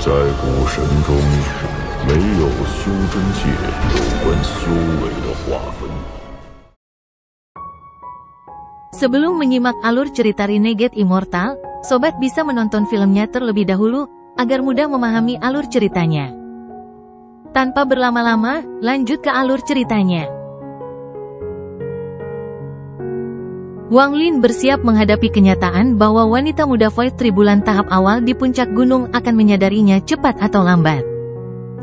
在古神中，没有修真界有关修为的划分。Sebelum menyimak alur cerita Renegade Immortal, sobat bisa menonton filmnya terlebih dahulu, agar mudah memahami alur ceritanya. Tanpa berlama-lama, lanjut ke alur ceritanya. Wang Lin bersiap menghadapi kenyataan bahwa wanita muda Void Tribulan tahap awal di puncak gunung akan menyadarinya cepat atau lambat.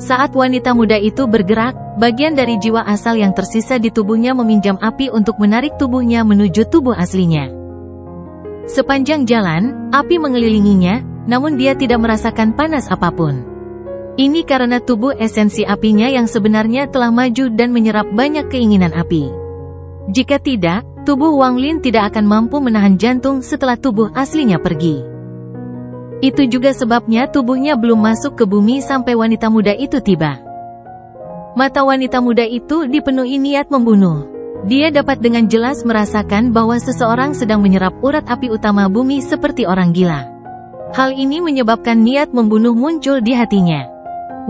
Saat wanita muda itu bergerak, bagian dari jiwa asal yang tersisa di tubuhnya meminjam api untuk menarik tubuhnya menuju tubuh aslinya. Sepanjang jalan, api mengelilinginya, namun dia tidak merasakan panas apapun. Ini karena tubuh esensi apinya yang sebenarnya telah maju dan menyerap banyak keinginan api. Jika tidak, tubuh Wang Lin tidak akan mampu menahan jantung setelah tubuh aslinya pergi. Itu juga sebabnya tubuhnya belum masuk ke bumi sampai wanita muda itu tiba. Mata wanita muda itu dipenuhi niat membunuh. Dia dapat dengan jelas merasakan bahwa seseorang sedang menyerap urat api utama bumi seperti orang gila. Hal ini menyebabkan niat membunuh muncul di hatinya.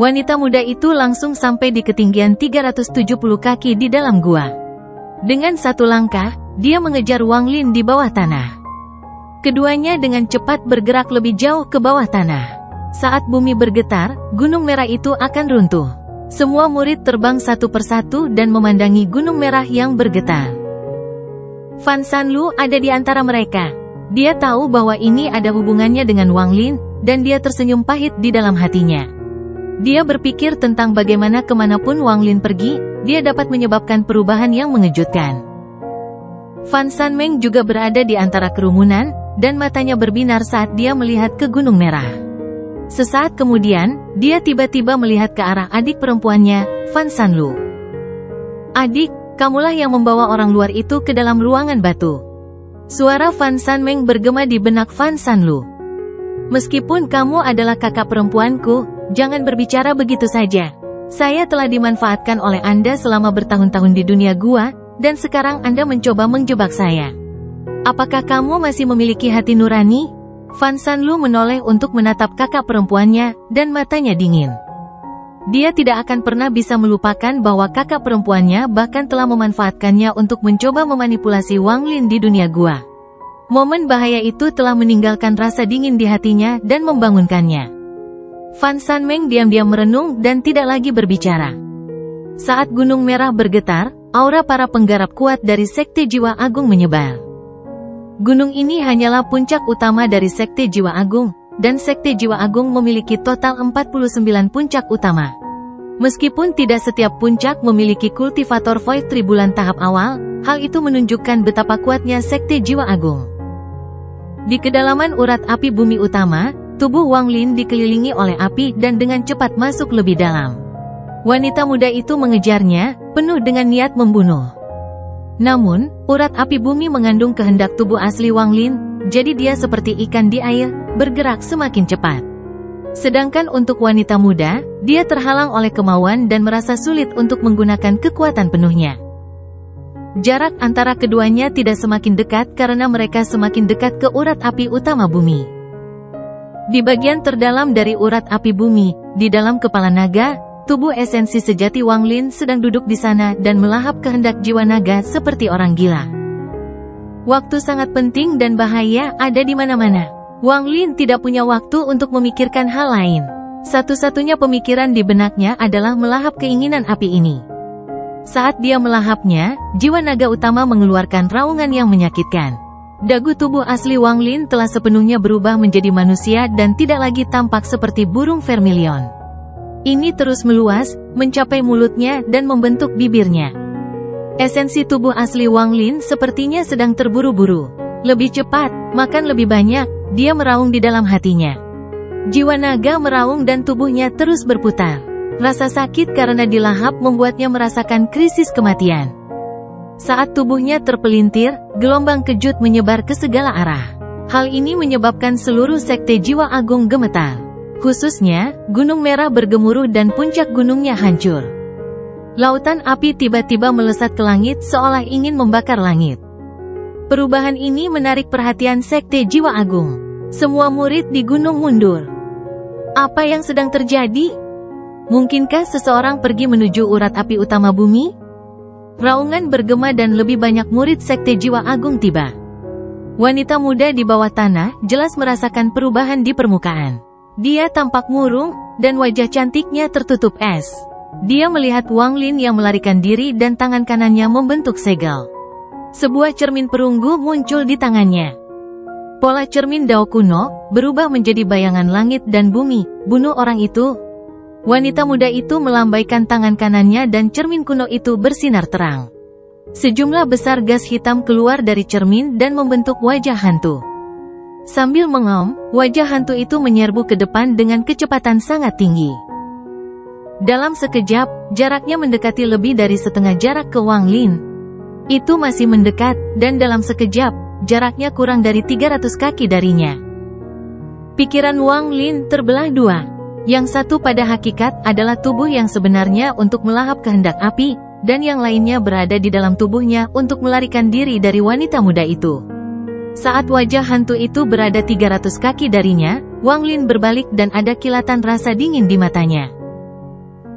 Wanita muda itu langsung sampai di ketinggian 370 kaki di dalam gua. Dengan satu langkah, dia mengejar Wang Lin di bawah tanah. Keduanya dengan cepat bergerak lebih jauh ke bawah tanah. Saat bumi bergetar, gunung merah itu akan runtuh. Semua murid terbang satu persatu dan memandangi gunung merah yang bergetar. Fan Shanlu ada di antara mereka. Dia tahu bahwa ini ada hubungannya dengan Wang Lin, dan dia tersenyum pahit di dalam hatinya. Dia berpikir tentang bagaimana kemanapun Wang Lin pergi, dia dapat menyebabkan perubahan yang mengejutkan. Fan Shanmeng juga berada di antara kerumunan, dan matanya berbinar saat dia melihat ke gunung merah. Sesaat kemudian, dia tiba-tiba melihat ke arah adik perempuannya, Fan Shanlu. "Adik, kamulah yang membawa orang luar itu ke dalam ruangan batu." Suara Fan Shanmeng bergema di benak Fan Shanlu. "Meskipun kamu adalah kakak perempuanku, jangan berbicara begitu saja. Saya telah dimanfaatkan oleh Anda selama bertahun-tahun di dunia gua, dan sekarang Anda mencoba menjebak saya. Apakah kamu masih memiliki hati nurani?" Fan Shanlu menoleh untuk menatap kakak perempuannya, dan matanya dingin. Dia tidak akan pernah bisa melupakan bahwa kakak perempuannya bahkan telah memanfaatkannya untuk mencoba memanipulasi Wang Lin di dunia gua. Momen bahaya itu telah meninggalkan rasa dingin di hatinya dan membangunkannya. Fan Shanmeng diam-diam merenung dan tidak lagi berbicara. Saat gunung merah bergetar, aura para penggarap kuat dari Sekte Jiwa Agung menyebar. Gunung ini hanyalah puncak utama dari Sekte Jiwa Agung, dan Sekte Jiwa Agung memiliki total 49 puncak utama. Meskipun tidak setiap puncak memiliki kultivator Void Tribulan tahap awal, hal itu menunjukkan betapa kuatnya Sekte Jiwa Agung. Di kedalaman urat api bumi utama, tubuh Wang Lin dikelilingi oleh api dan dengan cepat masuk lebih dalam. Wanita muda itu mengejarnya, penuh dengan niat membunuh. Namun, urat api bumi mengandung kehendak tubuh asli Wang Lin, jadi dia seperti ikan di air, bergerak semakin cepat. Sedangkan untuk wanita muda, dia terhalang oleh kemauan dan merasa sulit untuk menggunakan kekuatan penuhnya. Jarak antara keduanya tidak semakin dekat karena mereka semakin dekat ke urat api utama bumi. Di bagian terdalam dari urat api bumi, di dalam kepala naga, tubuh esensi sejati Wang Lin sedang duduk di sana dan melahap kehendak jiwa naga seperti orang gila. Waktu sangat penting dan bahaya ada di mana-mana. Wang Lin tidak punya waktu untuk memikirkan hal lain. Satu-satunya pemikiran di benaknya adalah melahap keinginan api ini. Saat dia melahapnya, jiwa naga utama mengeluarkan raungan yang menyakitkan. Dagu tubuh asli Wang Lin telah sepenuhnya berubah menjadi manusia dan tidak lagi tampak seperti burung vermilion. Ini terus meluas, mencapai mulutnya dan membentuk bibirnya. Esensi tubuh asli Wang Lin sepertinya sedang terburu-buru. Lebih cepat, makan lebih banyak, dia meraung di dalam hatinya. Jiwa naga meraung dan tubuhnya terus berputar. Rasa sakit karena dilahap membuatnya merasakan krisis kematian. Saat tubuhnya terpelintir, gelombang kejut menyebar ke segala arah. Hal ini menyebabkan seluruh Sekte Jiwa Agung gemetar. Khususnya, Gunung Merah bergemuruh dan puncak gunungnya hancur. Lautan api tiba-tiba melesat ke langit seolah ingin membakar langit. Perubahan ini menarik perhatian Sekte Jiwa Agung. Semua murid di gunung mundur. Apa yang sedang terjadi? Mungkinkah seseorang pergi menuju urat api utama bumi? Raungan bergema dan lebih banyak murid Sekte Jiwa Agung tiba. Wanita muda di bawah tanah jelas merasakan perubahan di permukaan. Dia tampak murung, dan wajah cantiknya tertutup es. Dia melihat Wang Lin yang melarikan diri dan tangan kanannya membentuk segel. Sebuah cermin perunggu muncul di tangannya. Pola cermin Dao kuno berubah menjadi bayangan langit dan bumi. Bunuh orang itu. Wanita muda itu melambaikan tangan kanannya dan cermin kuno itu bersinar terang. Sejumlah besar gas hitam keluar dari cermin dan membentuk wajah hantu. Sambil mengaum, wajah hantu itu menyerbu ke depan dengan kecepatan sangat tinggi. Dalam sekejap, jaraknya mendekati lebih dari setengah jarak ke Wang Lin. Itu masih mendekat, dan dalam sekejap, jaraknya kurang dari 300 kaki darinya. Pikiran Wang Lin terbelah dua. Yang satu pada hakikat adalah tubuh yang sebenarnya untuk melahap kehendak api, dan yang lainnya berada di dalam tubuhnya untuk melarikan diri dari wanita muda itu. Saat wajah hantu itu berada 300 kaki darinya, Wang Lin berbalik dan ada kilatan rasa dingin di matanya.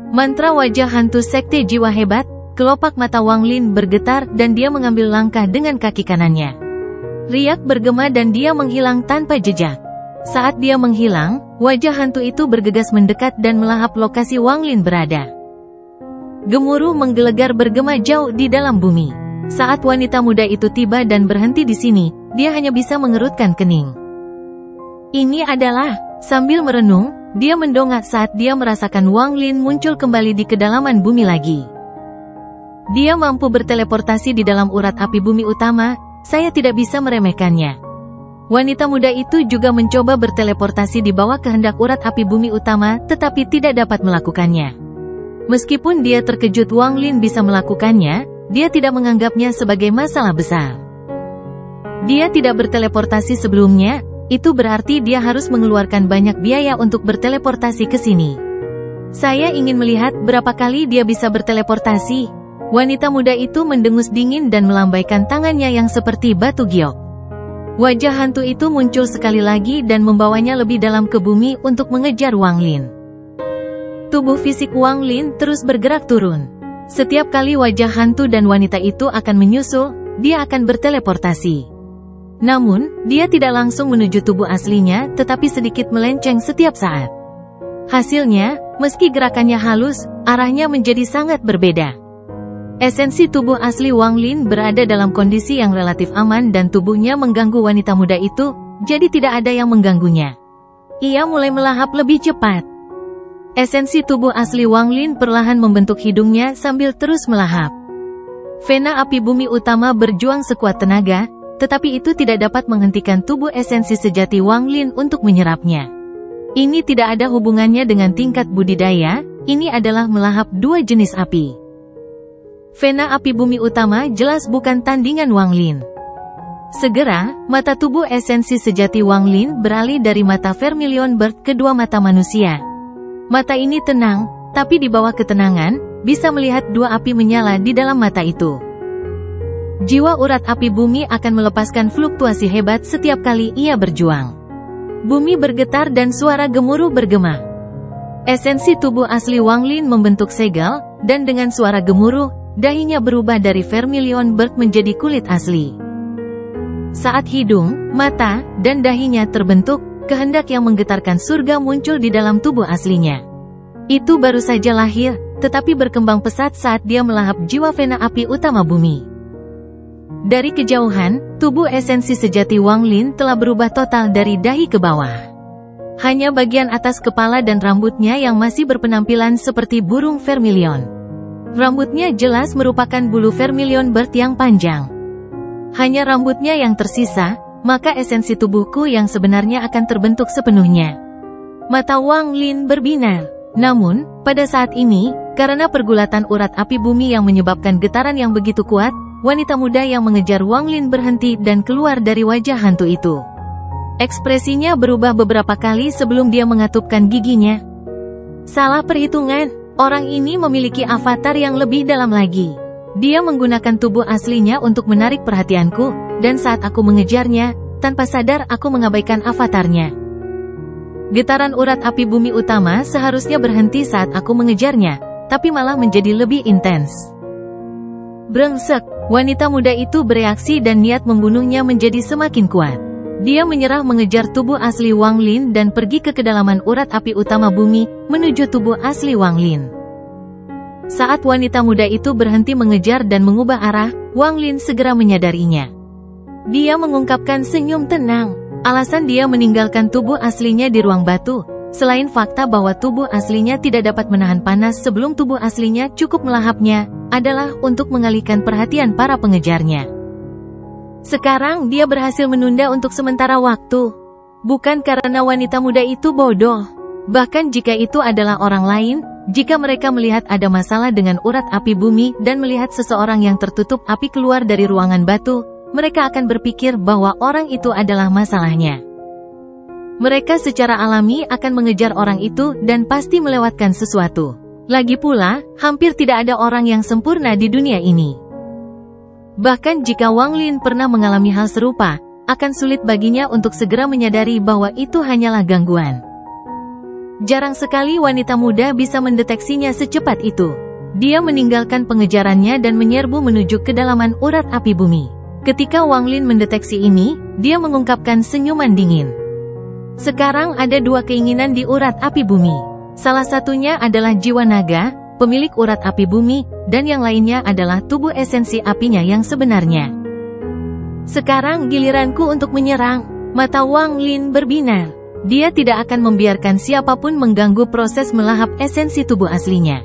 Mantra wajah hantu Sekte Jiwa hebat, kelopak mata Wang Lin bergetar dan dia mengambil langkah dengan kaki kanannya. Riak bergema dan dia menghilang tanpa jejak. Saat dia menghilang, wajah hantu itu bergegas mendekat dan melahap lokasi Wang Lin berada. Gemuruh menggelegar bergema jauh di dalam bumi. Saat wanita muda itu tiba dan berhenti di sini, dia hanya bisa mengerutkan kening. Ini adalah, sambil merenung, dia mendongak saat dia merasakan Wang Lin muncul kembali di kedalaman bumi lagi. Dia mampu berteleportasi di dalam urat api bumi utama, saya tidak bisa meremehkannya. Wanita muda itu juga mencoba berteleportasi di bawah kehendak urat api bumi utama, tetapi tidak dapat melakukannya. Meskipun dia terkejut Wang Lin bisa melakukannya, dia tidak menganggapnya sebagai masalah besar. Dia tidak berteleportasi sebelumnya, itu berarti dia harus mengeluarkan banyak biaya untuk berteleportasi ke sini. Saya ingin melihat berapa kali dia bisa berteleportasi. Wanita muda itu mendengus dingin dan melambaikan tangannya yang seperti batu giok. Wajah hantu itu muncul sekali lagi dan membawanya lebih dalam ke bumi untuk mengejar Wang Lin. Tubuh fisik Wang Lin terus bergerak turun. Setiap kali wajah hantu dan wanita itu akan menyusul, dia akan berteleportasi. Namun, dia tidak langsung menuju tubuh aslinya, tetapi sedikit melenceng setiap saat. Hasilnya, meski gerakannya halus, arahnya menjadi sangat berbeda. Esensi tubuh asli Wang Lin berada dalam kondisi yang relatif aman dan tubuhnya mengganggu wanita muda itu, jadi tidak ada yang mengganggunya. Ia mulai melahap lebih cepat. Esensi tubuh asli Wang Lin perlahan membentuk hidungnya sambil terus melahap. Vena api bumi utama berjuang sekuat tenaga, tetapi itu tidak dapat menghentikan tubuh esensi sejati Wang Lin untuk menyerapnya. Ini tidak ada hubungannya dengan tingkat budidaya, ini adalah melahap dua jenis api. Vena api bumi utama jelas bukan tandingan Wang Lin. Segera, mata tubuh esensi sejati Wang Lin beralih dari mata Vermilion Bird ke dua mata manusia. Mata ini tenang, tapi di bawah ketenangan, bisa melihat dua api menyala di dalam mata itu. Jiwa urat api bumi akan melepaskan fluktuasi hebat setiap kali ia berjuang. Bumi bergetar dan suara gemuruh bergema. Esensi tubuh asli Wang Lin membentuk segel, dan dengan suara gemuruh, dahinya berubah dari Vermilion Bird menjadi kulit asli. Saat hidung, mata, dan dahinya terbentuk, kehendak yang menggetarkan surga muncul di dalam tubuh aslinya. Itu baru saja lahir, tetapi berkembang pesat saat dia melahap jiwa vena api utama bumi. Dari kejauhan, tubuh esensi sejati Wang Lin telah berubah total dari dahi ke bawah. Hanya bagian atas kepala dan rambutnya yang masih berpenampilan seperti burung Vermilion. Rambutnya jelas merupakan bulu Vermilion Bird yang panjang. Hanya rambutnya yang tersisa, maka esensi tubuhku yang sebenarnya akan terbentuk sepenuhnya. Mata Wang Lin berbinar. Namun, pada saat ini, karena pergulatan urat api bumi yang menyebabkan getaran yang begitu kuat, wanita muda yang mengejar Wang Lin berhenti dan keluar dari wajah hantu itu. Ekspresinya berubah beberapa kali sebelum dia mengatupkan giginya. Salah perhitungan. Orang ini memiliki avatar yang lebih dalam lagi. Dia menggunakan tubuh aslinya untuk menarik perhatianku, dan saat aku mengejarnya, tanpa sadar aku mengabaikan avatarnya. Getaran urat api bumi utama seharusnya berhenti saat aku mengejarnya, tapi malah menjadi lebih intens. Brengsek, wanita muda itu bereaksi dan niat membunuhnya menjadi semakin kuat. Dia menyerah mengejar tubuh asli Wang Lin dan pergi ke kedalaman urat api utama bumi, menuju tubuh asli Wang Lin. Saat wanita muda itu berhenti mengejar dan mengubah arah, Wang Lin segera menyadarinya. Dia mengungkapkan senyum tenang. Alasan dia meninggalkan tubuh aslinya di ruang batu, selain fakta bahwa tubuh aslinya tidak dapat menahan panas sebelum tubuh aslinya cukup melahapnya, adalah untuk mengalihkan perhatian para pengejarnya. Sekarang dia berhasil menunda untuk sementara waktu. Bukan karena wanita muda itu bodoh. Bahkan jika itu adalah orang lain, jika mereka melihat ada masalah dengan urat api bumi dan melihat seseorang yang tertutup api keluar dari ruangan batu, mereka akan berpikir bahwa orang itu adalah masalahnya. Mereka secara alami akan mengejar orang itu dan pasti melewatkan sesuatu. Lagi pula, hampir tidak ada orang yang sempurna di dunia ini. Bahkan jika Wang Lin pernah mengalami hal serupa, akan sulit baginya untuk segera menyadari bahwa itu hanyalah gangguan. Jarang sekali wanita muda bisa mendeteksinya secepat itu. Dia meninggalkan pengejarannya dan menyerbu menuju kedalaman urat api bumi. Ketika Wang Lin mendeteksi ini, dia mengungkapkan senyuman dingin. Sekarang ada dua keinginan di urat api bumi. Salah satunya adalah jiwa naga, pemilik urat api bumi, dan yang lainnya adalah tubuh esensi apinya yang sebenarnya. Sekarang giliranku untuk menyerang. Mata Wang Lin berbinar. Dia tidak akan membiarkan siapapun mengganggu proses melahap esensi tubuh aslinya.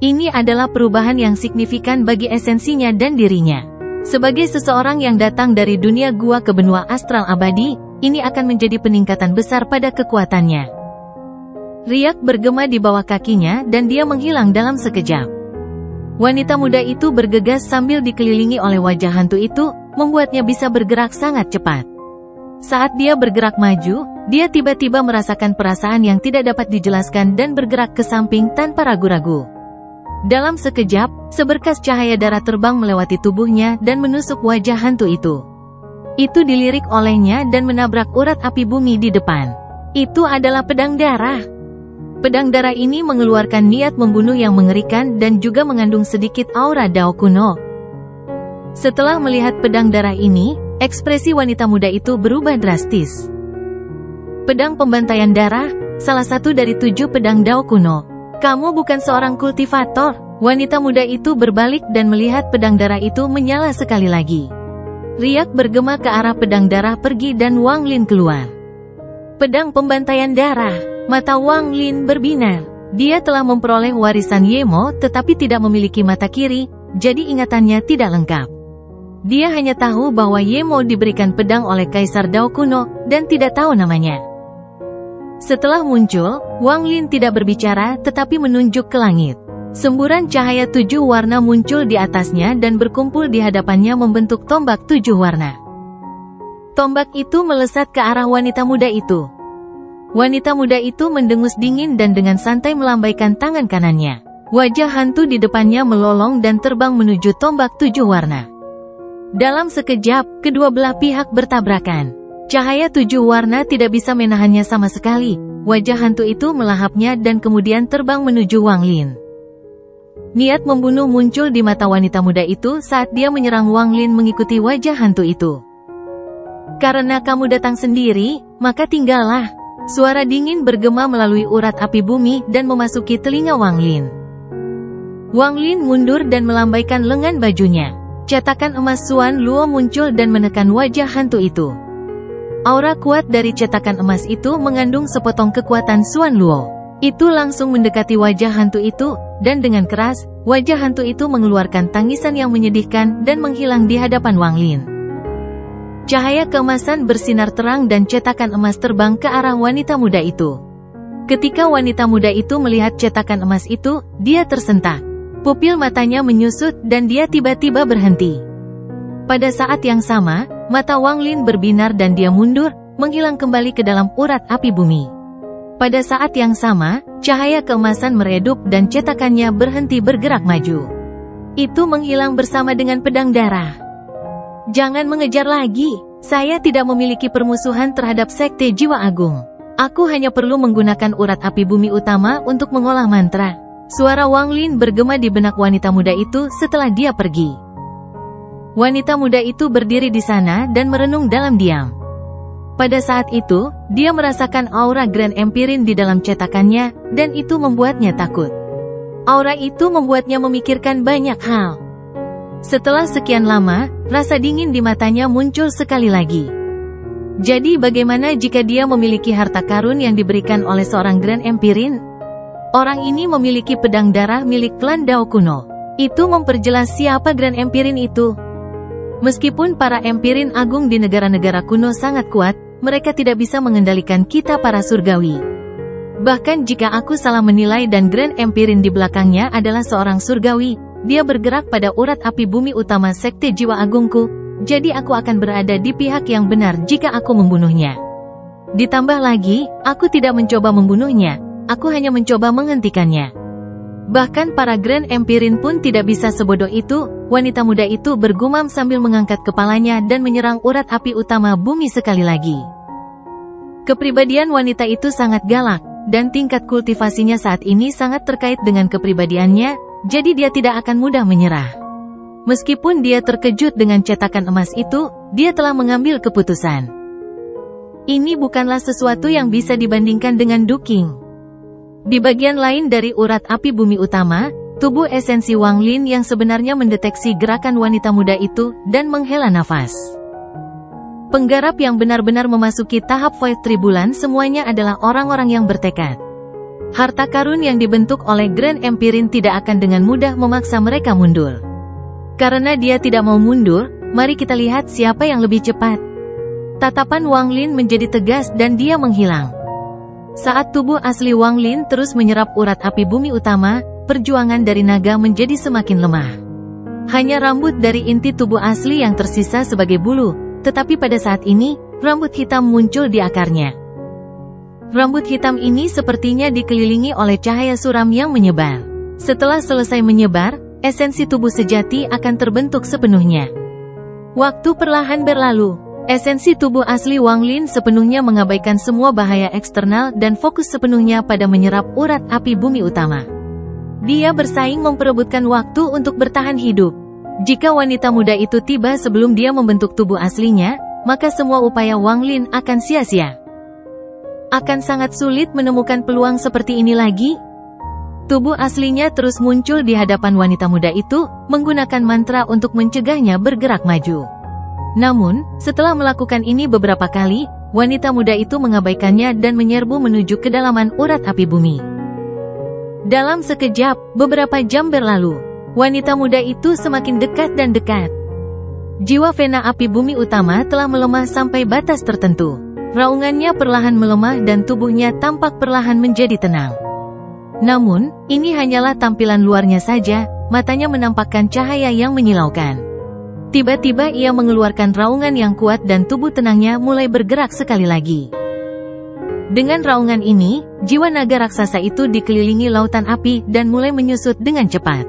Ini adalah perubahan yang signifikan bagi esensinya dan dirinya. Sebagai seseorang yang datang dari dunia gua ke benua astral abadi, ini akan menjadi peningkatan besar pada kekuatannya. Riak bergema di bawah kakinya dan dia menghilang dalam sekejap. Wanita muda itu bergegas sambil dikelilingi oleh wajah hantu itu, membuatnya bisa bergerak sangat cepat. Saat dia bergerak maju, dia tiba-tiba merasakan perasaan yang tidak dapat dijelaskan dan bergerak ke samping tanpa ragu-ragu. Dalam sekejap, seberkas cahaya darah terbang melewati tubuhnya dan menusuk wajah hantu itu. Itu dilirik olehnya dan menabrak urat api bumi di depan. Itu adalah pedang darah. Pedang darah ini mengeluarkan niat membunuh yang mengerikan dan juga mengandung sedikit aura Dao kuno. Setelah melihat pedang darah ini, ekspresi wanita muda itu berubah drastis. Pedang pembantaian darah, salah satu dari 7 pedang Dao kuno. Kamu bukan seorang kultivator. Wanita muda itu berbalik dan melihat pedang darah itu menyala sekali lagi. Riak bergema ke arah pedang darah pergi dan Wang Lin keluar. Pedang pembantaian darah. Mata Wang Lin berbinar. Dia telah memperoleh warisan Yemo tetapi tidak memiliki mata kiri, jadi ingatannya tidak lengkap. Dia hanya tahu bahwa Yemo diberikan pedang oleh Kaisar Dao kuno dan tidak tahu namanya. Setelah muncul, Wang Lin tidak berbicara tetapi menunjuk ke langit. Semburan cahaya 7 warna muncul di atasnya dan berkumpul di hadapannya membentuk tombak 7 warna. Tombak itu melesat ke arah wanita muda itu. Wanita muda itu mendengus dingin dan dengan santai melambaikan tangan kanannya. Wajah hantu di depannya melolong dan terbang menuju tombak 7 warna. Dalam sekejap, kedua belah pihak bertabrakan. Cahaya 7 warna tidak bisa menahannya sama sekali. Wajah hantu itu melahapnya dan kemudian terbang menuju Wang Lin. Niat membunuh muncul di mata wanita muda itu saat dia menyerang Wang Lin mengikuti wajah hantu itu. Karena kamu datang sendiri, maka tinggallah. Suara dingin bergema melalui urat api bumi dan memasuki telinga Wang Lin. Wang Lin mundur dan melambaikan lengan bajunya. Cetakan emas Xuan Luo muncul dan menekan wajah hantu itu. Aura kuat dari cetakan emas itu mengandung sepotong kekuatan Xuan Luo. Itu langsung mendekati wajah hantu itu, dan dengan keras, wajah hantu itu mengeluarkan tangisan yang menyedihkan dan menghilang di hadapan Wang Lin. Cahaya keemasan bersinar terang dan cetakan emas terbang ke arah wanita muda itu. Ketika wanita muda itu melihat cetakan emas itu, dia tersentak. Pupil matanya menyusut dan dia tiba-tiba berhenti. Pada saat yang sama, mata Wang Lin berbinar dan dia mundur, menghilang kembali ke dalam urat api bumi. Pada saat yang sama, cahaya keemasan meredup dan cetakannya berhenti bergerak maju. Itu menghilang bersama dengan pedang darah. Jangan mengejar lagi, saya tidak memiliki permusuhan terhadap Sekte Jiwa Agung. Aku hanya perlu menggunakan urat api bumi utama untuk mengolah mantra. Suara Wang Lin bergema di benak wanita muda itu setelah dia pergi. Wanita muda itu berdiri di sana dan merenung dalam diam. Pada saat itu, dia merasakan aura Grand Empirin di dalam cetakannya, dan itu membuatnya takut. Aura itu membuatnya memikirkan banyak hal. Setelah sekian lama, rasa dingin di matanya muncul sekali lagi. Jadi bagaimana jika dia memiliki harta karun yang diberikan oleh seorang Grand Empirin? Orang ini memiliki pedang darah milik klan Dao kuno. Itu memperjelas siapa Grand Empirin itu. Meskipun para Empirin agung di negara-negara kuno sangat kuat, mereka tidak bisa mengendalikan kita para surgawi. Bahkan jika aku salah menilai dan Grand Empirin di belakangnya adalah seorang surgawi, dia bergerak pada urat api bumi utama Sekte Jiwa Agungku, jadi aku akan berada di pihak yang benar jika aku membunuhnya. Ditambah lagi, aku tidak mencoba membunuhnya, aku hanya mencoba menghentikannya. Bahkan para Grand Empirin pun tidak bisa sebodoh itu. Wanita muda itu bergumam sambil mengangkat kepalanya dan menyerang urat api utama bumi sekali lagi. Kepribadian wanita itu sangat galak, dan tingkat kultivasinya saat ini sangat terkait dengan kepribadiannya, jadi dia tidak akan mudah menyerah. Meskipun dia terkejut dengan cetakan emas itu, dia telah mengambil keputusan. Ini bukanlah sesuatu yang bisa dibandingkan dengan Duking. Di bagian lain dari urat api bumi utama, tubuh esensi Wang Lin yang sebenarnya mendeteksi gerakan wanita muda itu, dan menghela nafas. Penggarap yang benar-benar memasuki tahap Void Tribulan semuanya adalah orang-orang yang bertekad. Harta karun yang dibentuk oleh Grand Empirin tidak akan dengan mudah memaksa mereka mundur. Karena dia tidak mau mundur, mari kita lihat siapa yang lebih cepat. Tatapan Wang Lin menjadi tegas dan dia menghilang. Saat tubuh asli Wang Lin terus menyerap urat api bumi utama, perjuangan dari naga menjadi semakin lemah. Hanya rambut dari inti tubuh asli yang tersisa sebagai bulu, tetapi pada saat ini, rambut hitam muncul di akarnya. Rambut hitam ini sepertinya dikelilingi oleh cahaya suram yang menyebar. Setelah selesai menyebar, esensi tubuh sejati akan terbentuk sepenuhnya. Waktu perlahan berlalu. Esensi tubuh asli Wang Lin sepenuhnya mengabaikan semua bahaya eksternal dan fokus sepenuhnya pada menyerap urat api bumi utama. Dia bersaing memperebutkan waktu untuk bertahan hidup. Jika wanita muda itu tiba sebelum dia membentuk tubuh aslinya, maka semua upaya Wang Lin akan sia-sia. Akan sangat sulit menemukan peluang seperti ini lagi. Tubuh aslinya terus muncul di hadapan wanita muda itu, menggunakan mantra untuk mencegahnya bergerak maju. Namun, setelah melakukan ini beberapa kali, wanita muda itu mengabaikannya dan menyerbu menuju kedalaman urat api bumi. Dalam sekejap, beberapa jam berlalu. Wanita muda itu semakin dekat dan dekat. Jiwa Vena api bumi utama telah melemah sampai batas tertentu. Raungannya perlahan melemah dan tubuhnya tampak perlahan menjadi tenang. Namun, ini hanyalah tampilan luarnya saja, matanya menampakkan cahaya yang menyilaukan. Tiba-tiba ia mengeluarkan raungan yang kuat dan tubuh tenangnya mulai bergerak sekali lagi. Dengan raungan ini, jiwa naga raksasa itu dikelilingi lautan api dan mulai menyusut dengan cepat.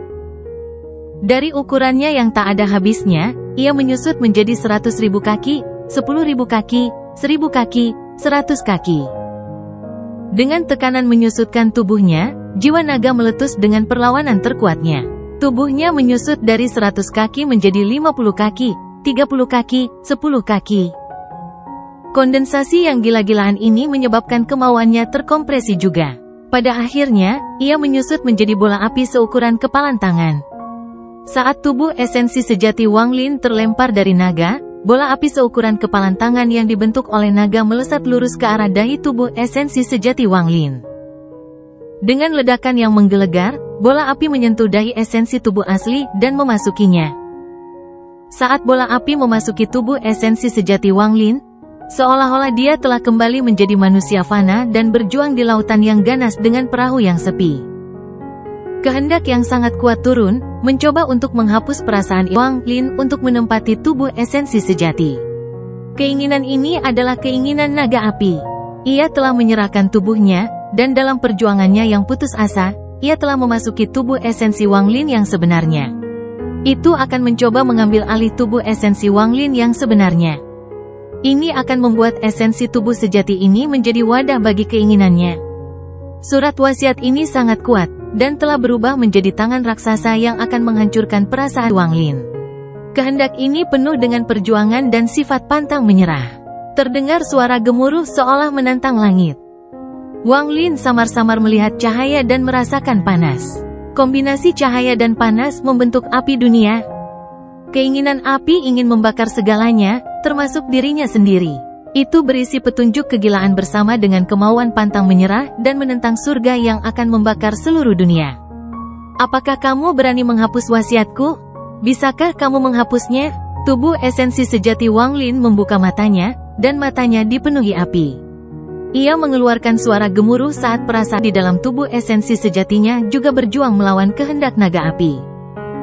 Dari ukurannya yang tak ada habisnya, ia menyusut menjadi 100.000 kaki, 10.000 kaki, 1.000 kaki, 100 kaki. Dengan tekanan menyusutkan tubuhnya, jiwa naga meletus dengan perlawanan terkuatnya. Tubuhnya menyusut dari 100 kaki menjadi 50 kaki, 30 kaki, 10 kaki. Kondensasi yang gila-gilaan ini menyebabkan kemauannya terkompresi juga. Pada akhirnya, ia menyusut menjadi bola api seukuran kepalan tangan. Saat tubuh esensi sejati Wang Lin terlempar dari naga, bola api seukuran kepalan tangan yang dibentuk oleh naga melesat lurus ke arah dahi tubuh esensi sejati Wang Lin. Dengan ledakan yang menggelegar, bola api menyentuh dahi esensi tubuh asli dan memasukinya. Saat bola api memasuki tubuh esensi sejati Wang Lin, seolah-olah dia telah kembali menjadi manusia fana dan berjuang di lautan yang ganas dengan perahu yang sepi. Kehendak yang sangat kuat turun, mencoba untuk menghapus perasaan Wang Lin untuk menempati tubuh esensi sejati. Keinginan ini adalah keinginan naga api. Ia telah menyerahkan tubuhnya, dan dalam perjuangannya yang putus asa, ia telah memasuki tubuh esensi Wang Lin yang sebenarnya. Itu akan mencoba mengambil alih tubuh esensi Wang Lin yang sebenarnya. Ini akan membuat esensi tubuh sejati ini menjadi wadah bagi keinginannya. Surat wasiat ini sangat kuat, dan telah berubah menjadi tangan raksasa yang akan menghancurkan perasaan Wang Lin. Kehendak ini penuh dengan perjuangan dan sifat pantang menyerah. Terdengar suara gemuruh seolah menantang langit. Wang Lin samar-samar melihat cahaya dan merasakan panas. Kombinasi cahaya dan panas membentuk api dunia. Keinginan api ingin membakar segalanya, termasuk dirinya sendiri. Itu berisi petunjuk kegilaan bersama dengan kemauan pantang menyerah dan menentang surga yang akan membakar seluruh dunia. Apakah kamu berani menghapus wasiatku? Bisakah kamu menghapusnya? Tubuh esensi sejati Wang Lin membuka matanya, dan matanya dipenuhi api. Ia mengeluarkan suara gemuruh saat perasaan di dalam tubuh esensi sejatinya juga berjuang melawan kehendak naga api.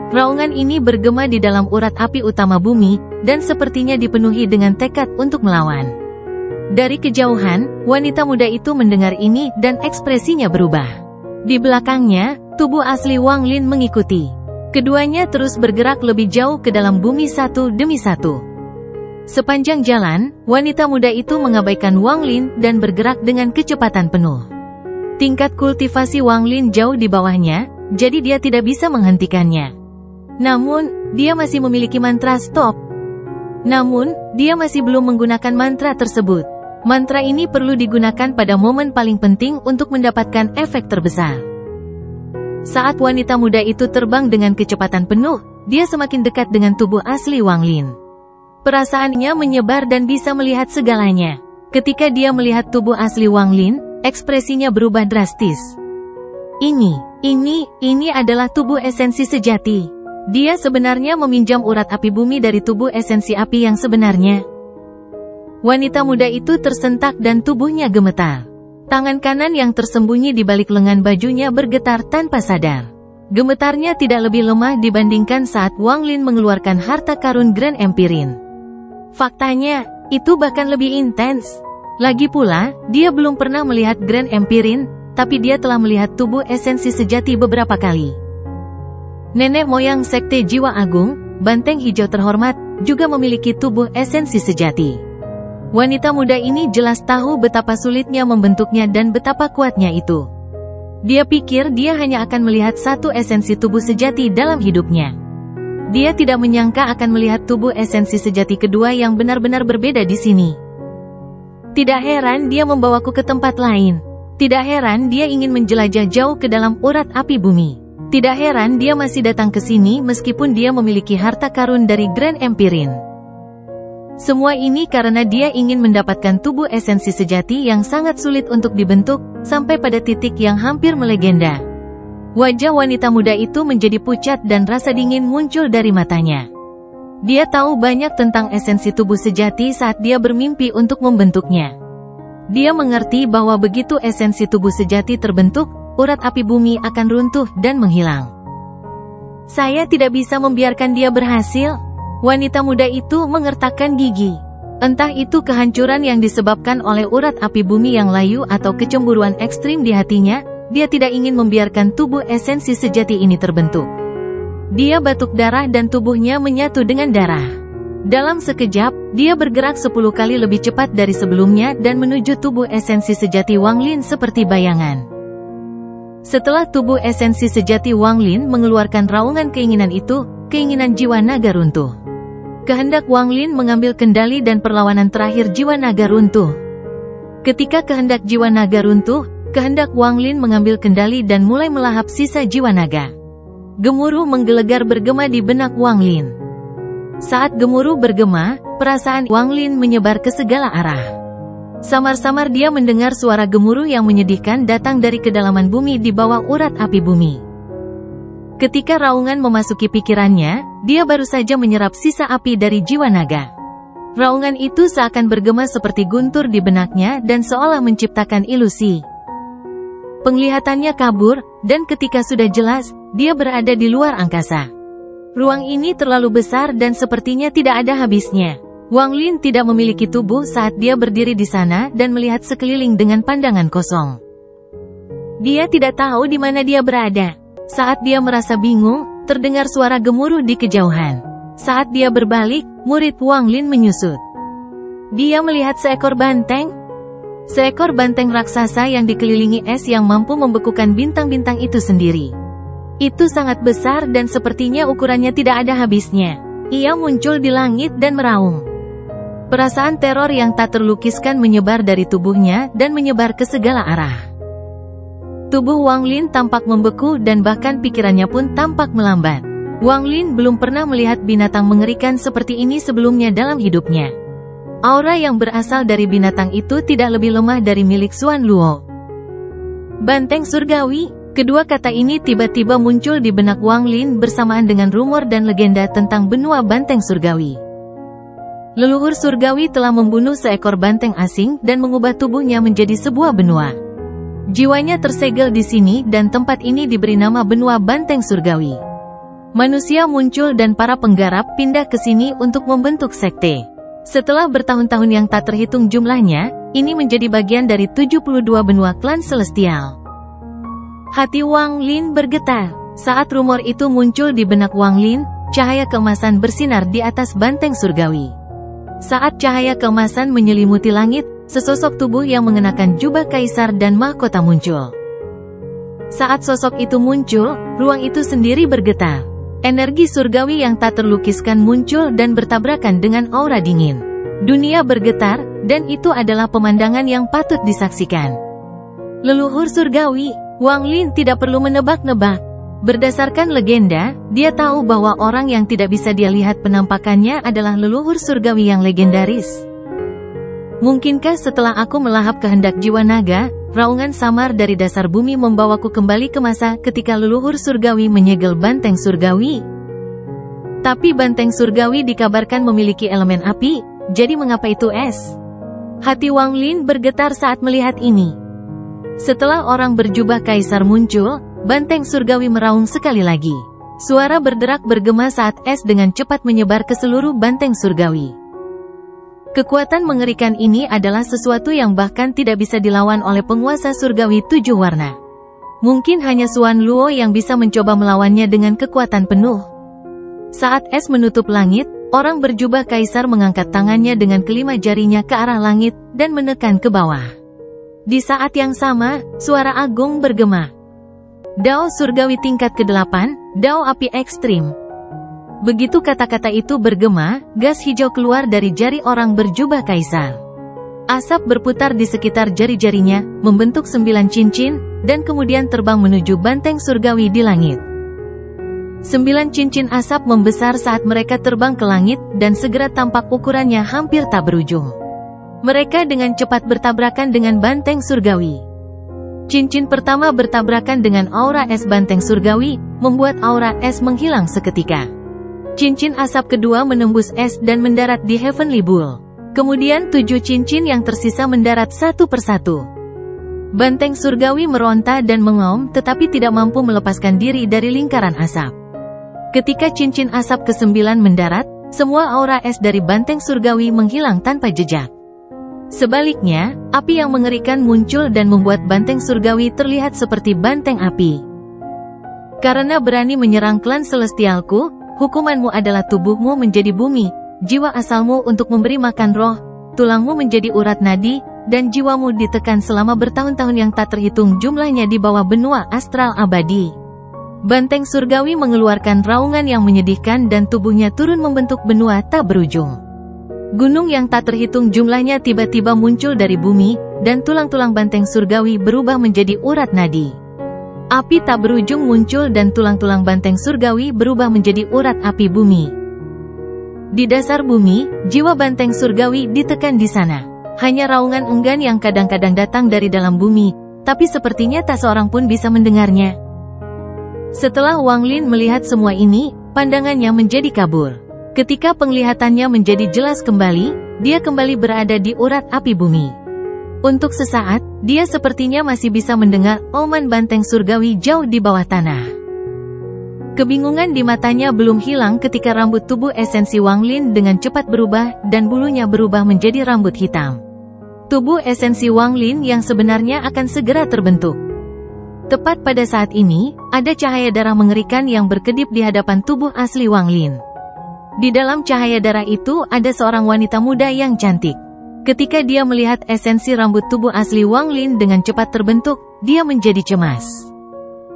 Raungan ini bergema di dalam urat api utama bumi, dan sepertinya dipenuhi dengan tekad untuk melawan. Dari kejauhan, wanita muda itu mendengar ini dan ekspresinya berubah. Di belakangnya, tubuh asli Wang Lin mengikuti. Keduanya terus bergerak lebih jauh ke dalam bumi satu demi satu. Sepanjang jalan, wanita muda itu mengabaikan Wang Lin dan bergerak dengan kecepatan penuh. Tingkat kultivasi Wang Lin jauh di bawahnya, jadi dia tidak bisa menghentikannya. Namun, dia masih memiliki mantra stop. Namun, dia masih belum menggunakan mantra tersebut. Mantra ini perlu digunakan pada momen paling penting untuk mendapatkan efek terbesar. Saat wanita muda itu terbang dengan kecepatan penuh, dia semakin dekat dengan tubuh asli Wang Lin. Perasaannya menyebar dan bisa melihat segalanya. Ketika dia melihat tubuh asli Wang Lin, ekspresinya berubah drastis. Ini adalah tubuh esensi sejati. Dia sebenarnya meminjam urat api bumi dari tubuh esensi api yang sebenarnya. Wanita muda itu tersentak dan tubuhnya gemetar. Tangan kanan yang tersembunyi di balik lengan bajunya bergetar tanpa sadar. Gemetarnya tidak lebih lemah dibandingkan saat Wang Lin mengeluarkan harta karun Grand Empirin. Faktanya, itu bahkan lebih intens. Lagi pula, dia belum pernah melihat Grand Empirin, tapi dia telah melihat tubuh esensi sejati beberapa kali. Nenek moyang Sekte Jiwa Agung, Banteng Hijau terhormat, juga memiliki tubuh esensi sejati. Wanita muda ini jelas tahu betapa sulitnya membentuknya dan betapa kuatnya itu. Dia pikir dia hanya akan melihat satu esensi tubuh sejati dalam hidupnya. Dia tidak menyangka akan melihat tubuh esensi sejati kedua yang benar-benar berbeda di sini. Tidak heran dia membawaku ke tempat lain. Tidak heran dia ingin menjelajah jauh ke dalam urat api bumi. Tidak heran dia masih datang ke sini meskipun dia memiliki harta karun dari Grand Empirin. Semua ini karena dia ingin mendapatkan tubuh esensi sejati yang sangat sulit untuk dibentuk, sampai pada titik yang hampir melegenda. Wajah wanita muda itu menjadi pucat dan rasa dingin muncul dari matanya. Dia tahu banyak tentang esensi tubuh sejati saat dia bermimpi untuk membentuknya. Dia mengerti bahwa begitu esensi tubuh sejati terbentuk, urat api bumi akan runtuh dan menghilang. Saya tidak bisa membiarkan dia berhasil. Wanita muda itu mengertakkan gigi. Entah itu kehancuran yang disebabkan oleh urat api bumi yang layu atau kecemburuan ekstrim di hatinya, dia tidak ingin membiarkan tubuh esensi sejati ini terbentuk. Dia batuk darah dan tubuhnya menyatu dengan darah. Dalam sekejap, dia bergerak 10 kali lebih cepat dari sebelumnya dan menuju tubuh esensi sejati Wang Lin seperti bayangan. Setelah tubuh esensi sejati Wang Lin mengeluarkan raungan keinginan itu, keinginan jiwa naga runtuh. Kehendak Wang Lin mengambil kendali dan perlawanan terakhir jiwa naga runtuh. Ketika kehendak jiwa naga runtuh, kehendak Wang Lin mengambil kendali dan mulai melahap sisa jiwa naga. Gemuruh menggelegar bergema di benak Wang Lin. Saat gemuruh bergema, perasaan Wang Lin menyebar ke segala arah. Samar-samar dia mendengar suara gemuruh yang menyedihkan datang dari kedalaman bumi di bawah urat api bumi. Ketika raungan memasuki pikirannya, dia baru saja menyerap sisa api dari jiwa naga. Raungan itu seakan bergema seperti guntur di benaknya dan seolah menciptakan ilusi. Penglihatannya kabur, dan ketika sudah jelas, dia berada di luar angkasa. Ruang ini terlalu besar dan sepertinya tidak ada habisnya. Wang Lin tidak memiliki tubuh saat dia berdiri di sana dan melihat sekeliling dengan pandangan kosong. Dia tidak tahu di mana dia berada. Saat dia merasa bingung, terdengar suara gemuruh di kejauhan. Saat dia berbalik, murid Wang Lin menyusut. Dia melihat seekor banteng. Seekor banteng raksasa yang dikelilingi es yang mampu membekukan bintang-bintang itu sendiri. Itu sangat besar dan sepertinya ukurannya tidak ada habisnya. Ia muncul di langit dan meraung. Perasaan teror yang tak terlukiskan menyebar dari tubuhnya dan menyebar ke segala arah. Tubuh Wang Lin tampak membeku dan bahkan pikirannya pun tampak melambat. Wang Lin belum pernah melihat binatang mengerikan seperti ini sebelumnya dalam hidupnya. Aura yang berasal dari binatang itu tidak lebih lemah dari milik Xuan Luo. Banteng surgawi, kedua kata ini tiba-tiba muncul di benak Wang Lin bersamaan dengan rumor dan legenda tentang benua banteng surgawi. Leluhur surgawi telah membunuh seekor banteng asing dan mengubah tubuhnya menjadi sebuah benua. Jiwanya tersegel di sini dan tempat ini diberi nama benua banteng surgawi. Manusia muncul dan para penggarap pindah ke sini untuk membentuk sekte. Setelah bertahun-tahun yang tak terhitung jumlahnya, ini menjadi bagian dari 72 benua klan celestial. Hati Wang Lin bergetar. Saat rumor itu muncul di benak Wang Lin, cahaya keemasan bersinar di atas banteng surgawi. Saat cahaya keemasan menyelimuti langit, sesosok tubuh yang mengenakan jubah kaisar dan mahkota muncul. Saat sosok itu muncul, ruang itu sendiri bergetar. Energi surgawi yang tak terlukiskan muncul dan bertabrakan dengan aura dingin. Dunia bergetar, dan itu adalah pemandangan yang patut disaksikan. Leluhur surgawi, Wang Lin tidak perlu menebak-nebak. Berdasarkan legenda, dia tahu bahwa orang yang tidak bisa dia lihat penampakannya adalah leluhur surgawi yang legendaris. Mungkinkah setelah aku melahap kehendak jiwa naga, raungan samar dari dasar bumi membawaku kembali ke masa ketika leluhur surgawi menyegel banteng surgawi? Tapi banteng surgawi dikabarkan memiliki elemen api, jadi mengapa itu es? Hati Wang Lin bergetar saat melihat ini. Setelah orang berjubah kaisar muncul, banteng surgawi meraung sekali lagi. Suara berderak bergema saat es dengan cepat menyebar ke seluruh banteng surgawi. Kekuatan mengerikan ini adalah sesuatu yang bahkan tidak bisa dilawan oleh penguasa surgawi 7 warna. Mungkin hanya Xuan Luo yang bisa mencoba melawannya dengan kekuatan penuh. Saat es menutup langit, orang berjubah kaisar mengangkat tangannya dengan kelima jarinya ke arah langit dan menekan ke bawah. Di saat yang sama, suara agung bergema. Dao surgawi tingkat ke-8, Dao api ekstrim. Begitu kata-kata itu bergema, gas hijau keluar dari jari orang berjubah kaisar. Asap berputar di sekitar jari-jarinya, membentuk 9 cincin, dan kemudian terbang menuju banteng surgawi di langit. 9 cincin asap membesar saat mereka terbang ke langit, dan segera tampak ukurannya hampir tak berujung. Mereka dengan cepat bertabrakan dengan banteng surgawi. Cincin pertama bertabrakan dengan aura es banteng surgawi, membuat aura es menghilang seketika. Cincin asap kedua menembus es dan mendarat di Heavenly Bull. Kemudian 7 cincin yang tersisa mendarat satu persatu. Banteng surgawi meronta dan mengaum tetapi tidak mampu melepaskan diri dari lingkaran asap. Ketika cincin asap ke-9 mendarat, semua aura es dari banteng surgawi menghilang tanpa jejak. Sebaliknya, api yang mengerikan muncul dan membuat banteng surgawi terlihat seperti banteng api. Karena berani menyerang klan celestialku, hukumanmu adalah tubuhmu menjadi bumi, jiwa asalmu untuk memberi makan roh, tulangmu menjadi urat nadi, dan jiwamu ditekan selama bertahun-tahun yang tak terhitung jumlahnya di bawah benua astral abadi. Banteng surgawi mengeluarkan raungan yang menyedihkan dan tubuhnya turun membentuk benua tak berujung. Gunung yang tak terhitung jumlahnya tiba-tiba muncul dari bumi, dan tulang-tulang banteng surgawi berubah menjadi urat nadi. Api tak berujung muncul dan tulang-tulang banteng surgawi berubah menjadi urat api bumi. Di dasar bumi, jiwa banteng surgawi ditekan di sana. Hanya raungan enggan yang kadang-kadang datang dari dalam bumi, tapi sepertinya tak seorang pun bisa mendengarnya. Setelah Wang Lin melihat semua ini, pandangannya menjadi kabur. Ketika penglihatannya menjadi jelas kembali, dia kembali berada di urat api bumi. Untuk sesaat, dia sepertinya masih bisa mendengar auman banteng surgawi jauh di bawah tanah. Kebingungan di matanya belum hilang ketika rambut tubuh esensi Wang Lin dengan cepat berubah dan bulunya berubah menjadi rambut hitam. Tubuh esensi Wang Lin yang sebenarnya akan segera terbentuk. Tepat pada saat ini, ada cahaya darah mengerikan yang berkedip di hadapan tubuh asli Wang Lin. Di dalam cahaya darah itu ada seorang wanita muda yang cantik. Ketika dia melihat esensi rambut tubuh asli Wang Lin dengan cepat terbentuk, dia menjadi cemas.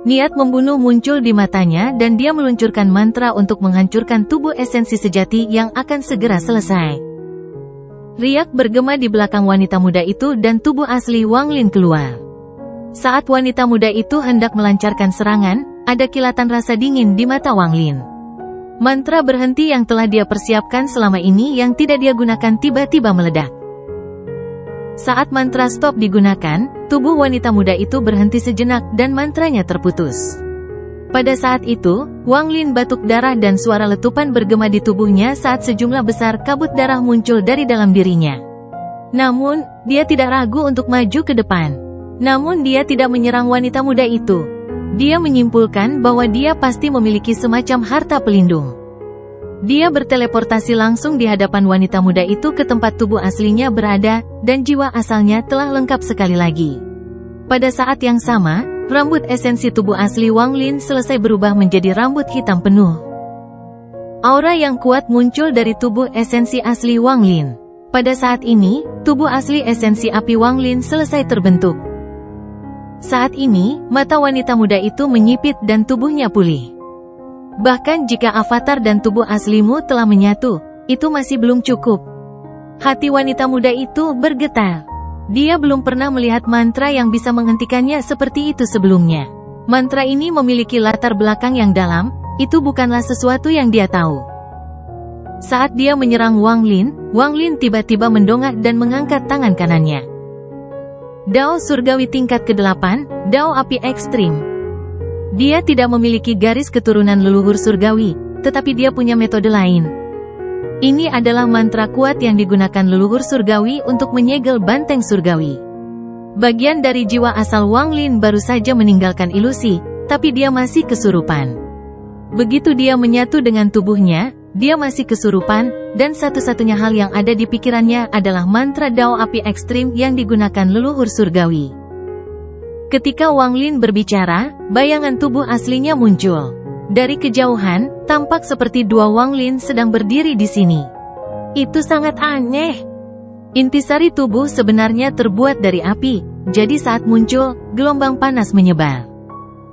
Niat membunuh muncul di matanya dan dia meluncurkan mantra untuk menghancurkan tubuh esensi sejati yang akan segera selesai. Riak bergema di belakang wanita muda itu dan tubuh asli Wang Lin keluar. Saat wanita muda itu hendak melancarkan serangan, ada kilatan rasa dingin di mata Wang Lin. Mantra berhenti yang telah dia persiapkan selama ini yang tidak dia gunakan tiba-tiba meledak. Saat mantra stop digunakan, tubuh wanita muda itu berhenti sejenak dan mantranya terputus. Pada saat itu, Wang Lin batuk darah dan suara letupan bergema di tubuhnya saat sejumlah besar kabut darah muncul dari dalam dirinya. Namun, dia tidak ragu untuk maju ke depan. Namun dia tidak menyerang wanita muda itu. Dia menyimpulkan bahwa dia pasti memiliki semacam harta pelindung. Dia berteleportasi langsung di hadapan wanita muda itu ke tempat tubuh aslinya berada, dan jiwa asalnya telah lengkap sekali lagi. Pada saat yang sama, rambut esensi tubuh asli Wang Lin selesai berubah menjadi rambut hitam penuh. Aura yang kuat muncul dari tubuh esensi asli Wang Lin. Pada saat ini, tubuh asli esensi api Wang Lin selesai terbentuk. Saat ini, mata wanita muda itu menyipit dan tubuhnya pulih. Bahkan jika avatar dan tubuh aslimu telah menyatu, itu masih belum cukup. Hati wanita muda itu bergetar. Dia belum pernah melihat mantra yang bisa menghentikannya seperti itu sebelumnya. Mantra ini memiliki latar belakang yang dalam, itu bukanlah sesuatu yang dia tahu. Saat dia menyerang Wang Lin tiba-tiba mendongak dan mengangkat tangan kanannya. Dao surgawi tingkat ke-8, Dao api ekstrim. Dia tidak memiliki garis keturunan leluhur surgawi, tetapi dia punya metode lain. Ini adalah mantra kuat yang digunakan leluhur surgawi untuk menyegel banteng surgawi. Bagian dari jiwa asal Wang Lin baru saja meninggalkan ilusi, tapi dia masih kesurupan. Begitu dia menyatu dengan tubuhnya, dia masih kesurupan, dan satu-satunya hal yang ada di pikirannya adalah mantra Dao api ekstrim yang digunakan leluhur surgawi. Ketika Wang Lin berbicara, bayangan tubuh aslinya muncul. Dari kejauhan, tampak seperti dua Wang Lin sedang berdiri di sini. Itu sangat aneh. Intisari tubuh sebenarnya terbuat dari api, jadi saat muncul, gelombang panas menyebar.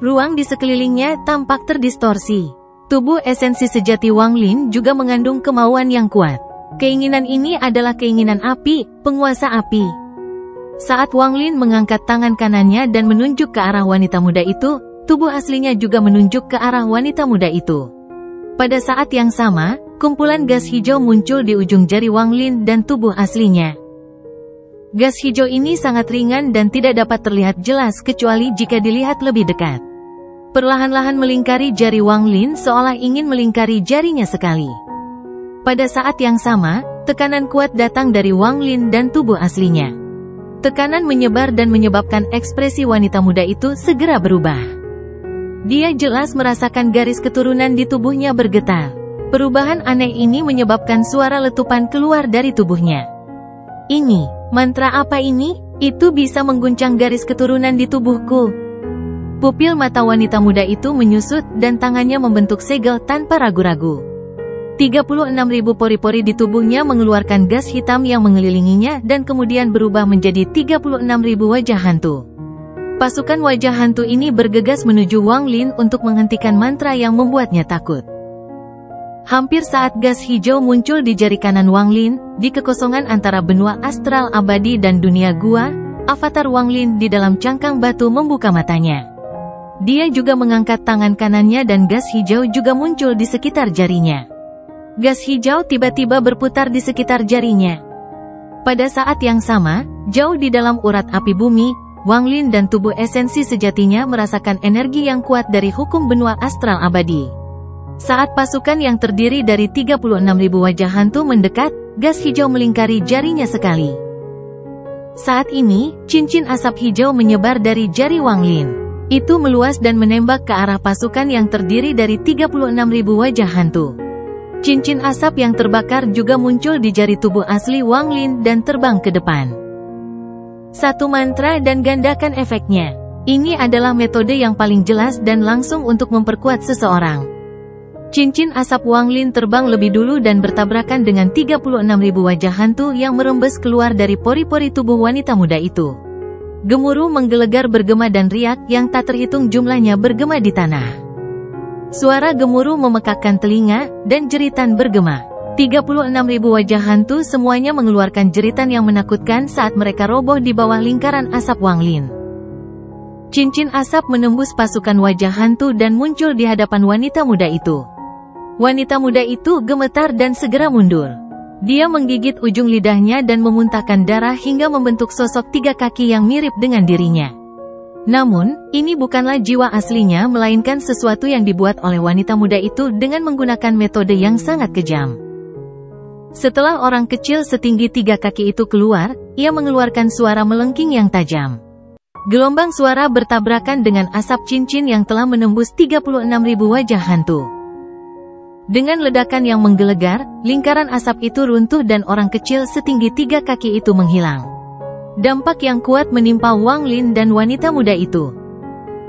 Ruang di sekelilingnya tampak terdistorsi. Tubuh esensi sejati Wang Lin juga mengandung kemauan yang kuat. Keinginan ini adalah keinginan api, penguasa api. Saat Wang Lin mengangkat tangan kanannya dan menunjuk ke arah wanita muda itu, tubuh aslinya juga menunjuk ke arah wanita muda itu. Pada saat yang sama, kumpulan gas hijau muncul di ujung jari Wang Lin dan tubuh aslinya. Gas hijau ini sangat ringan dan tidak dapat terlihat jelas kecuali jika dilihat lebih dekat. Perlahan-lahan melingkari jari Wang Lin seolah ingin melingkari jarinya sekali. Pada saat yang sama, tekanan kuat datang dari Wang Lin dan tubuh aslinya. Tekanan menyebar dan menyebabkan ekspresi wanita muda itu segera berubah. Dia jelas merasakan garis keturunan di tubuhnya bergetar. Perubahan aneh ini menyebabkan suara letupan keluar dari tubuhnya. Ini, mantra apa ini? Itu bisa mengguncang garis keturunan di tubuhku. Pupil mata wanita muda itu menyusut dan tangannya membentuk segel tanpa ragu-ragu. 36.000 pori-pori di tubuhnya mengeluarkan gas hitam yang mengelilinginya dan kemudian berubah menjadi 36.000 wajah hantu. Pasukan wajah hantu ini bergegas menuju Wang Lin untuk menghentikan mantra yang membuatnya takut. Hampir saat gas hijau muncul di jari kanan Wang Lin, di kekosongan antara benua astral abadi dan dunia gua, avatar Wang Lin di dalam cangkang batu membuka matanya. Dia juga mengangkat tangan kanannya dan gas hijau juga muncul di sekitar jarinya. Gas hijau tiba-tiba berputar di sekitar jarinya. Pada saat yang sama, jauh di dalam urat api bumi, Wang Lin dan tubuh esensi sejatinya merasakan energi yang kuat dari hukum benua astral abadi. Saat pasukan yang terdiri dari 36.000 wajah hantu mendekat, gas hijau melingkari jarinya sekali. Saat ini, cincin asap hijau menyebar dari jari Wang Lin. Itu meluas dan menembak ke arah pasukan yang terdiri dari 36.000 wajah hantu. Cincin asap yang terbakar juga muncul di jari tubuh asli Wang Lin dan terbang ke depan. Satu mantra dan gandakan efeknya. Ini adalah metode yang paling jelas dan langsung untuk memperkuat seseorang. Cincin asap Wang Lin terbang lebih dulu dan bertabrakan dengan 36.000 wajah hantu yang merembes keluar dari pori-pori tubuh wanita muda itu. Gemuruh menggelegar bergema dan riak yang tak terhitung jumlahnya bergema di tanah. Suara gemuruh memekakkan telinga, dan jeritan bergema. 36.000 wajah hantu semuanya mengeluarkan jeritan yang menakutkan saat mereka roboh di bawah lingkaran asap Wang Lin. Cincin asap menembus pasukan wajah hantu dan muncul di hadapan wanita muda itu. Wanita muda itu gemetar dan segera mundur. Dia menggigit ujung lidahnya dan memuntahkan darah hingga membentuk sosok 3 kaki yang mirip dengan dirinya. Namun, ini bukanlah jiwa aslinya melainkan sesuatu yang dibuat oleh wanita muda itu dengan menggunakan metode yang sangat kejam. Setelah orang kecil setinggi 3 kaki itu keluar, ia mengeluarkan suara melengking yang tajam. Gelombang suara bertabrakan dengan asap cincin yang telah menembus 36.000 wajah hantu. Dengan ledakan yang menggelegar, lingkaran asap itu runtuh dan orang kecil setinggi 3 kaki itu menghilang. Dampak yang kuat menimpa Wang Lin dan wanita muda itu.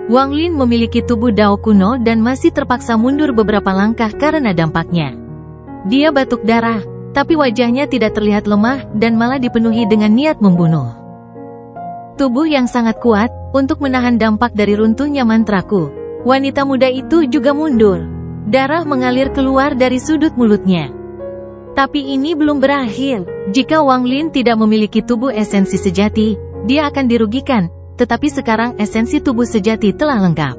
Wang Lin memiliki tubuh Dao kuno dan masih terpaksa mundur beberapa langkah karena dampaknya. Dia batuk darah, tapi wajahnya tidak terlihat lemah dan malah dipenuhi dengan niat membunuh. Tubuh yang sangat kuat, untuk menahan dampak dari runtuhnya mantraku. Wanita muda itu juga mundur. Darah mengalir keluar dari sudut mulutnya. Tapi ini belum berakhir. Jika Wang Lin tidak memiliki tubuh esensi sejati, dia akan dirugikan, tetapi sekarang esensi tubuh sejati telah lengkap.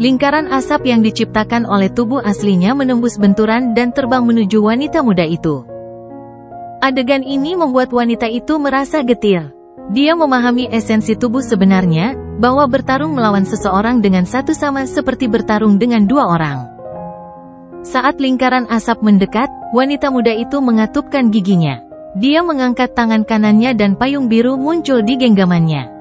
Lingkaran asap yang diciptakan oleh tubuh aslinya menembus benturan dan terbang menuju wanita muda itu. Adegan ini membuat wanita itu merasa getir. Dia memahami esensi tubuh sebenarnya, bahwa bertarung melawan seseorang dengan satu sama seperti bertarung dengan 2 orang. Saat lingkaran asap mendekat, wanita muda itu mengatupkan giginya. Dia mengangkat tangan kanannya dan payung biru muncul di genggamannya.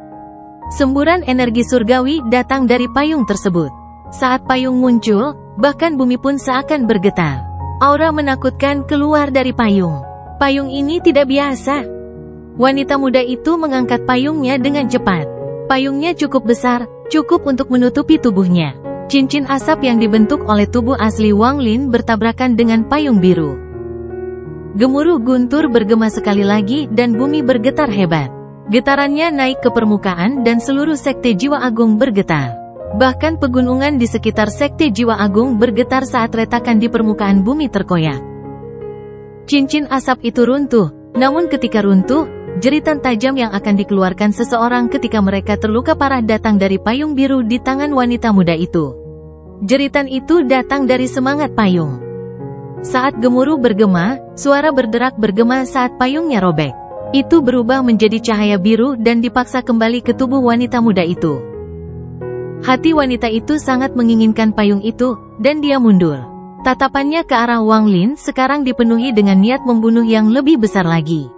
Semburan energi surgawi datang dari payung tersebut. Saat payung muncul, bahkan bumi pun seakan bergetar. Aura menakutkan keluar dari payung. Payung ini tidak biasa. Wanita muda itu mengangkat payungnya dengan cepat. Payungnya cukup besar, cukup untuk menutupi tubuhnya. Cincin asap yang dibentuk oleh tubuh asli Wang Lin bertabrakan dengan payung biru. Gemuruh guntur bergema sekali lagi dan bumi bergetar hebat. Getarannya naik ke permukaan dan seluruh sekte jiwa agung bergetar. Bahkan pegunungan di sekitar sekte jiwa agung bergetar saat retakan di permukaan bumi terkoyak. Cincin asap itu runtuh, namun ketika runtuh, jeritan tajam yang akan dikeluarkan seseorang ketika mereka terluka parah datang dari payung biru di tangan wanita muda itu. Jeritan itu datang dari semangat payung. Saat gemuruh bergema, suara berderak bergema saat payungnya robek. Itu berubah menjadi cahaya biru dan dipaksa kembali ke tubuh wanita muda itu. Hati wanita itu sangat menginginkan payung itu, dan dia mundur. Tatapannya ke arah Wang Lin sekarang dipenuhi dengan niat membunuh yang lebih besar lagi.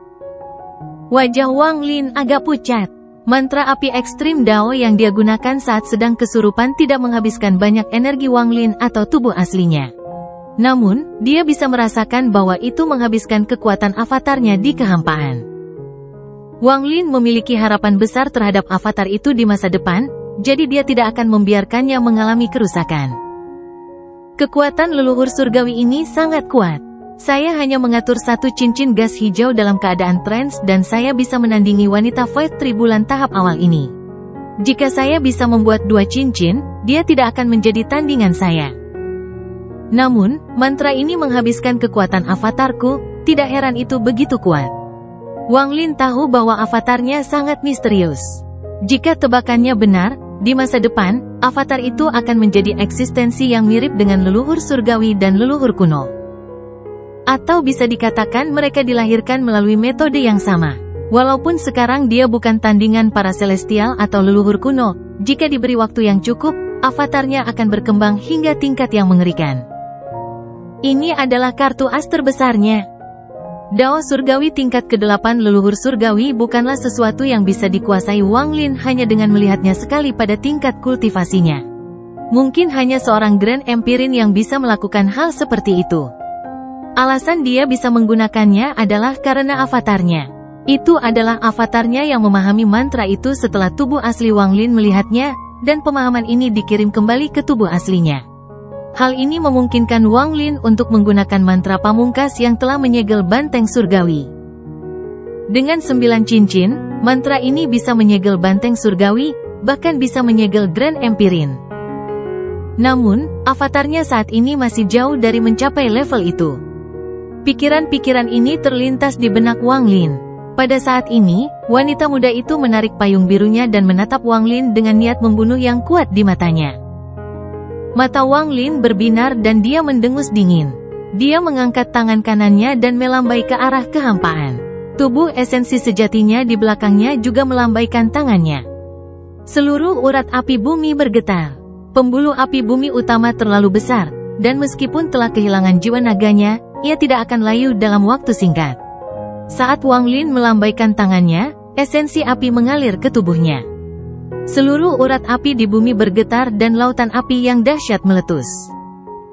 Wajah Wang Lin agak pucat. Mantra api ekstrim Dao yang dia gunakan saat sedang kesurupan tidak menghabiskan banyak energi Wang Lin atau tubuh aslinya. Namun, dia bisa merasakan bahwa itu menghabiskan kekuatan avatarnya di kehampaan. Wang Lin memiliki harapan besar terhadap avatar itu di masa depan, jadi dia tidak akan membiarkannya mengalami kerusakan. Kekuatan leluhur surgawi ini sangat kuat. Saya hanya mengatur 1 cincin gas hijau dalam keadaan trance dan saya bisa menandingi wanita Void Tribulan tahap awal ini. Jika saya bisa membuat 2 cincin, dia tidak akan menjadi tandingan saya. Namun, mantra ini menghabiskan kekuatan avatarku, tidak heran itu begitu kuat. Wang Lin tahu bahwa avatarnya sangat misterius. Jika tebakannya benar, di masa depan, avatar itu akan menjadi eksistensi yang mirip dengan leluhur surgawi dan leluhur kuno. Atau bisa dikatakan mereka dilahirkan melalui metode yang sama. Walaupun sekarang dia bukan tandingan para celestial atau leluhur kuno, jika diberi waktu yang cukup, avatarnya akan berkembang hingga tingkat yang mengerikan. Ini adalah kartu as terbesarnya. Dao surgawi tingkat ke-8 leluhur surgawi bukanlah sesuatu yang bisa dikuasai Wang Lin hanya dengan melihatnya sekali pada tingkat kultivasinya. Mungkin hanya seorang Grand Empirin yang bisa melakukan hal seperti itu. Alasan dia bisa menggunakannya adalah karena avatarnya. Itu adalah avatarnya yang memahami mantra itu setelah tubuh asli Wang Lin melihatnya, dan pemahaman ini dikirim kembali ke tubuh aslinya. Hal ini memungkinkan Wang Lin untuk menggunakan mantra pamungkas yang telah menyegel banteng surgawi. Dengan 9 cincin, mantra ini bisa menyegel banteng surgawi, bahkan bisa menyegel Grand Empirin. Namun, avatarnya saat ini masih jauh dari mencapai level itu. Pikiran-pikiran ini terlintas di benak Wang Lin. Pada saat ini, wanita muda itu menarik payung birunya dan menatap Wang Lin dengan niat membunuh yang kuat di matanya. Mata Wang Lin berbinar dan dia mendengus dingin. Dia mengangkat tangan kanannya dan melambai ke arah kehampaan. Tubuh esensi sejatinya di belakangnya juga melambaikan tangannya. Seluruh urat api bumi bergetar. Pembuluh api bumi utama terlalu besar, dan meskipun telah kehilangan jiwa naganya, ia tidak akan layu dalam waktu singkat. Saat Wang Lin melambaikan tangannya, esensi api mengalir ke tubuhnya. Seluruh urat api di bumi bergetar dan lautan api yang dahsyat meletus.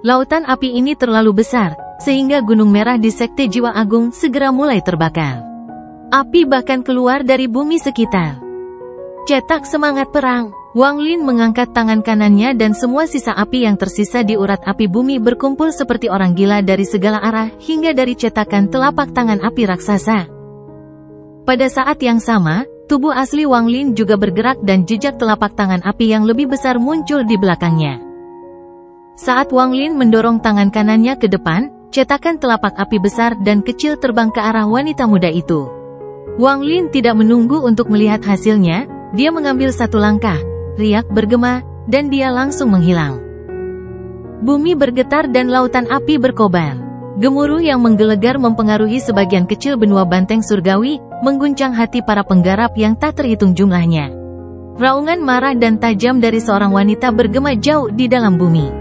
Lautan api ini terlalu besar, sehingga gunung merah di Sekte Jiwa Agung segera mulai terbakar. Api bahkan keluar dari bumi sekitar. Cetak semangat perang. Wang Lin mengangkat tangan kanannya dan semua sisa api yang tersisa di urat api bumi berkumpul seperti orang gila dari segala arah hingga dari cetakan telapak tangan api raksasa. Pada saat yang sama, tubuh asli Wang Lin juga bergerak dan jejak telapak tangan api yang lebih besar muncul di belakangnya. Saat Wang Lin mendorong tangan kanannya ke depan, cetakan telapak api besar dan kecil terbang ke arah wanita muda itu. Wang Lin tidak menunggu untuk melihat hasilnya, dia mengambil satu langkah, riak bergema, dan dia langsung menghilang. Bumi bergetar dan lautan api berkobar. Gemuruh yang menggelegar mempengaruhi sebagian kecil benua banteng surgawi, mengguncang hati para penggarap yang tak terhitung jumlahnya. Raungan marah dan tajam dari seorang wanita bergema jauh di dalam bumi.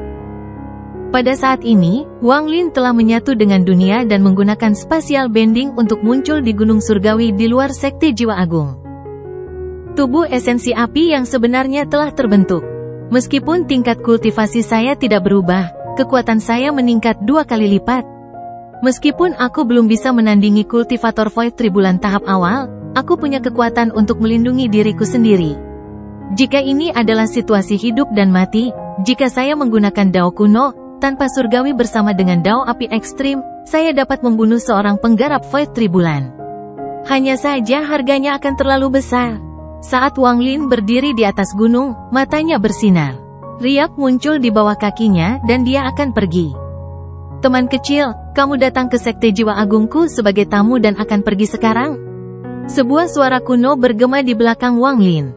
Pada saat ini, Wang Lin telah menyatu dengan dunia dan menggunakan spatial bending untuk muncul di gunung surgawi di luar Sekte Jiwa Agung. Tubuh esensi api yang sebenarnya telah terbentuk. Meskipun tingkat kultivasi saya tidak berubah, kekuatan saya meningkat 2 kali lipat. Meskipun aku belum bisa menandingi kultivator Void Tribulan tahap awal, aku punya kekuatan untuk melindungi diriku sendiri. Jika ini adalah situasi hidup dan mati, jika saya menggunakan Dao kuno, tanpa surgawi bersama dengan Dao api ekstrim, saya dapat membunuh seorang penggarap Void Tribulan. Hanya saja harganya akan terlalu besar. Saat Wang Lin berdiri di atas gunung, matanya bersinar. Riak muncul di bawah kakinya dan dia akan pergi. Teman kecil, kamu datang ke Sekte Jiwa Agungku sebagai tamu dan akan pergi sekarang? Sebuah suara kuno bergema di belakang Wang Lin.